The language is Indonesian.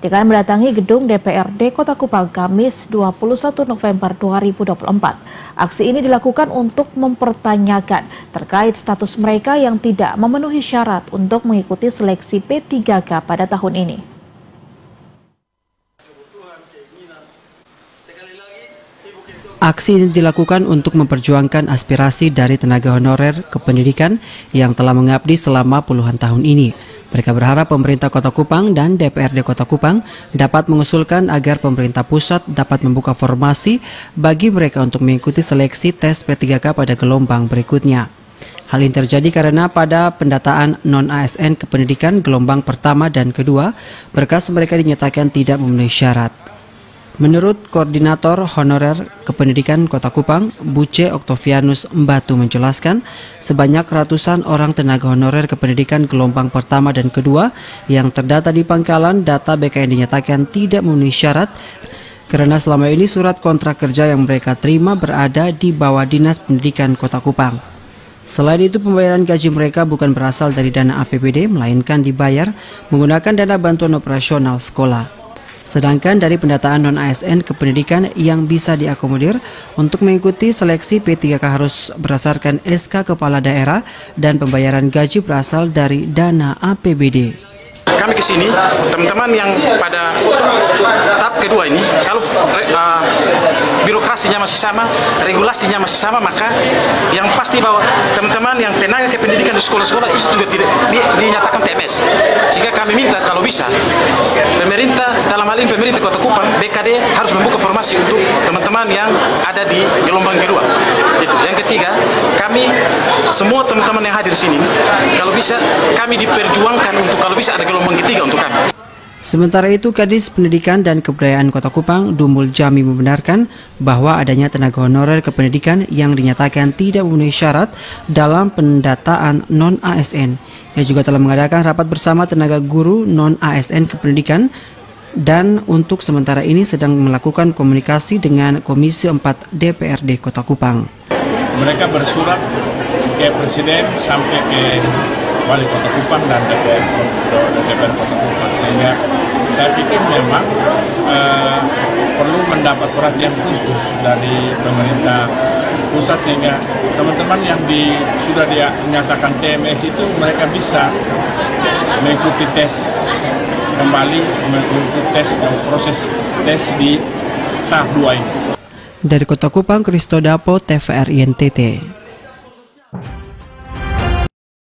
dengan mendatangi gedung DPRD Kota Kupang Kamis 21 November 2024. Aksi ini dilakukan untuk mempertanyakan terkait status mereka yang tidak memenuhi syarat untuk mengikuti seleksi P3K pada tahun ini. Aksi ini dilakukan untuk memperjuangkan aspirasi dari tenaga honorer kependidikan yang telah mengabdi selama puluhan tahun ini. Mereka berharap pemerintah Kota Kupang dan DPRD Kota Kupang dapat mengusulkan agar pemerintah pusat dapat membuka formasi bagi mereka untuk mengikuti seleksi tes P3K pada gelombang berikutnya. Hal ini terjadi karena pada pendataan non-ASN kependidikan gelombang pertama dan kedua, berkas mereka dinyatakan tidak memenuhi syarat. Menurut Koordinator Honorer Kependidikan Kota Kupang, Buce Oktavianus Mbatu menjelaskan, sebanyak ratusan orang tenaga honorer kependidikan gelombang pertama dan kedua yang terdata di pangkalan data BKN dinyatakan tidak memenuhi syarat karena selama ini surat kontrak kerja yang mereka terima berada di bawah Dinas Pendidikan Kota Kupang. Selain itu, pembayaran gaji mereka bukan berasal dari dana APBD, melainkan dibayar menggunakan dana bantuan operasional sekolah. Sedangkan dari pendataan non-ASN kependidikan yang bisa diakomodir untuk mengikuti seleksi P3K harus berdasarkan SK Kepala Daerah dan pembayaran gaji berasal dari dana APBD. Kami ke sini, teman-teman yang pada tahap kedua ini, kalau birokrasinya masih sama, regulasinya masih sama, maka yang pasti bahwa teman-teman yang tenaga kependidikan di sekolah-sekolah itu juga tidak dinyatakan TMS. Sehingga kami minta kalau bisa, pemerintah, dalam hal ini pemerintah Kota Kupang, BKD harus membuka formasi untuk teman-teman yang ada di gelombang kedua. Itu. Yang ketiga, kami semua teman-teman yang hadir di sini, kalau bisa kami diperjuangkan untuk kalau bisa ada gelombang ketiga untuk kami. Sementara itu, Kadis Pendidikan dan Kebudayaan Kota Kupang, Dumul Jami, membenarkan bahwa adanya tenaga honorer kependidikan yang dinyatakan tidak memenuhi syarat dalam pendataan non-ASN. Ia juga telah mengadakan rapat bersama tenaga guru non-ASN kependidikan dan untuk sementara ini sedang melakukan komunikasi dengan Komisi 4 DPRD Kota Kupang. Mereka bersurat ke Presiden sampai ke Wali Kota Kupang dan DPR Kota Kupang, sehingga saya pikir memang perlu mendapat perhatian khusus dari pemerintah pusat sehingga teman-teman yang sudah dinyatakan TMS itu mereka bisa mengikuti tes kembali, mengikuti proses tes di tahap 2 ini. Dari Kota Kupang, Kristo Dapo, TVRI NTT.